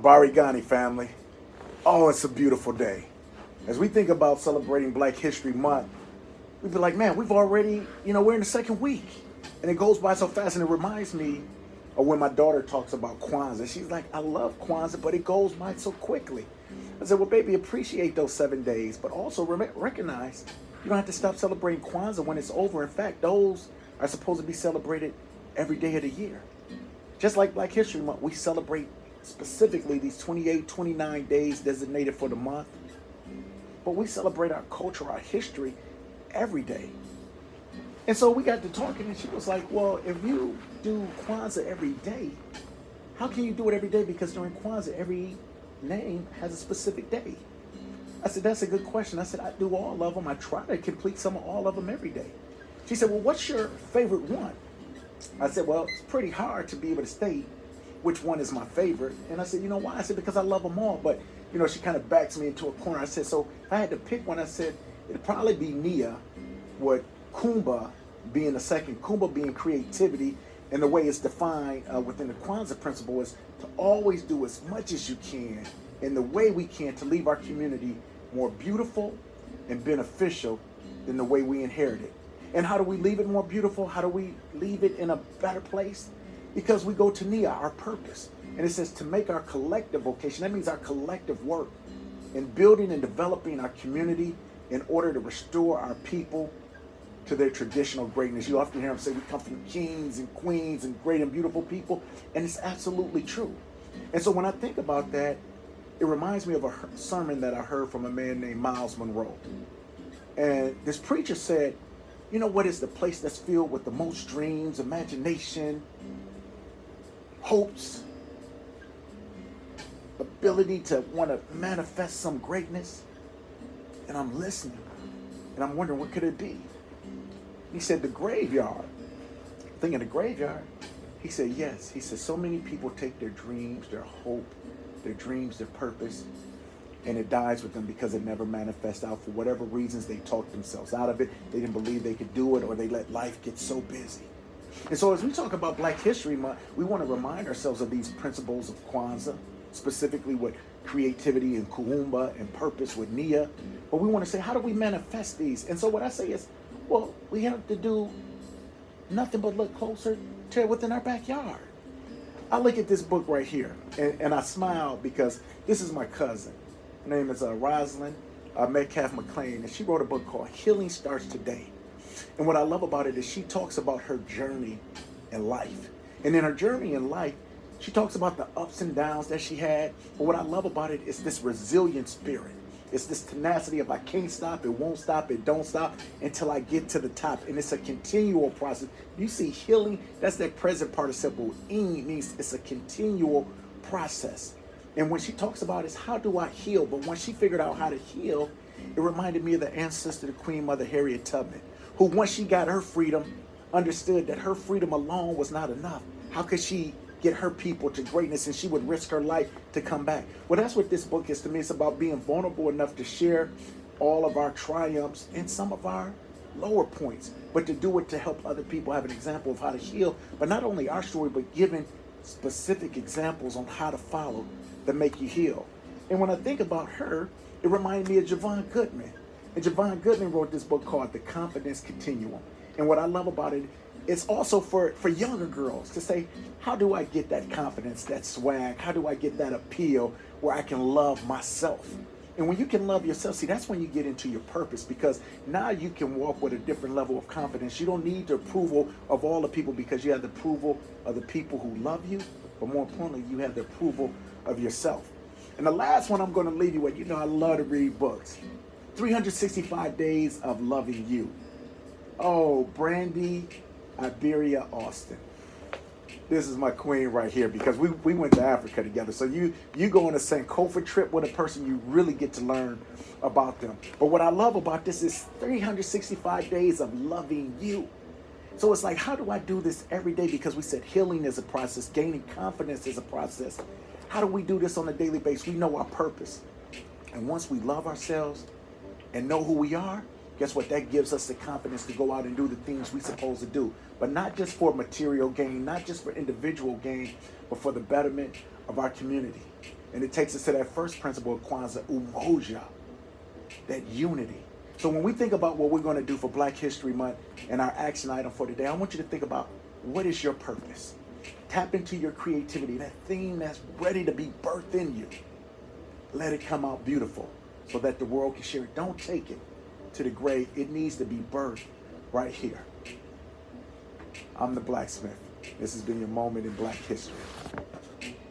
Habari Gani family. Oh, it's a beautiful day. As we think about celebrating Black History Month, we'd be like, man, we've already, we're in the second week. And it goes by so fast, and it reminds me of when my daughter talks about Kwanzaa. She's like, I love Kwanzaa, but it goes by so quickly. I said, well, baby, appreciate those 7 days, but also recognize you don't have to stop celebrating Kwanzaa when it's over. In fact, those are supposed to be celebrated every day of the year. Just like Black History Month, we celebrate specifically these 28, 29 days designated for the month. But we celebrate our culture, our history every day. And so we got to talking, and she was like, well, if you do Kwanzaa every day, how can you do it every day? Because during Kwanzaa, every name has a specific day. I said, that's a good question. I said, I do all of them. I try to complete some of all of them every day. She said, well, what's your favorite one? I said, well, it's pretty hard to be able to state which one is my favorite. And I said, you know why? I said, because I love them all. But, she kind of backs me into a corner. I said, so if I had to pick one, I said, it'd probably be Nia, with Kuumba being the second. Kuumba being creativity, and the way it's defined within the Kwanzaa principle is to always do as much as you can in the way we can to leave our community more beautiful and beneficial than the way we inherited. And how do we leave it more beautiful? How do we leave it in a better place? Because we go to Nia, our purpose. And it says to make our collective vocation. That means our collective work in building and developing our community in order to restore our people to their traditional greatness. You often hear them say we come from kings and queens and great and beautiful people. And it's absolutely true. And so when I think about that, it reminds me of a sermon that I heard from a man named Miles Monroe. And this preacher said, you know what is the place that's filled with the most dreams, imagination, hopes, ability to want to manifest some greatness? And I'm listening, and I'm wondering, what could it be? He said, the graveyard. Thinking the graveyard? He said, yes. He said, so many people take their dreams, their hope, their dreams, their purpose, and it dies with them because it never manifests out for whatever reasons. They talked themselves out of it. They didn't believe they could do it, or they let life get so busy. And so as we talk about Black History Month, we want to remind ourselves of these principles of Kwanzaa, specifically with creativity and Kuumba and purpose with Nia. But we want to say, how do we manifest these? And so what I say is, well, we have to do nothing but look closer to within our backyard. I look at this book right here, and I smile because this is my cousin. Her name is Rosalind Metcalf McLean, and she wrote a book called Healing Starts Today. And what I love about it is she talks about her journey in life. And in her journey in life, she talks about the ups and downs that she had. But what I love about it is this resilient spirit. It's this tenacity of I can't stop, it won't stop, it don't stop until I get to the top. And it's a continual process. You see healing, that's that present participle. In means it's a continual process. And when she talks about is how do I heal? But when she figured out how to heal, it reminded me of the ancestor, the Queen Mother Harriet Tubman, who once she got her freedom, understood that her freedom alone was not enough. How could she get her people to greatness, and she would risk her life to come back? Well, that's what this book is to me. It's about being vulnerable enough to share all of our triumphs and some of our lower points, but to do it to help other people have an example of how to heal. But not only our story, but giving specific examples on how to follow that make you heal. And when I think about her, it reminded me of Javon Goodman. And Javon Goodman wrote this book called The Confidence Continuum. And what I love about it, it's also for younger girls to say, how do I get that confidence, that swag? How do I get that appeal where I can love myself? And when you can love yourself, see, that's when you get into your purpose, because now you can walk with a different level of confidence. You don't need the approval of all the people because you have the approval of the people who love you. But more importantly, you have the approval of yourself. And the last one I'm going to leave you with, I love to read books. 365 Days of Loving You. Oh, Brandy Iberia Austin. This is my queen right here, because we went to Africa together. So you go on a Sankofa trip with a person, you really get to learn about them. But what I love about this is 365 days of loving you. So it's like, how do I do this every day? Because we said healing is a process, gaining confidence is a process. How do we do this on a daily basis? We know our purpose. And once we love ourselves and know who we are, guess what? That gives us the confidence to go out and do the things we're supposed to do. But not just for material gain, not just for individual gain, but for the betterment of our community. And it takes us to that first principle of Kwanzaa, umoja, that unity. So when we think about what we're going to do for Black History Month and our action item for today, I want you to think about, what is your purpose? Tap into your creativity, that theme that's ready to be birthed in you. Let it come out beautiful so that the world can share it. Don't take it to the grave. It needs to be birthed right here. I'm the Blacksmith. This has been your moment in Black History.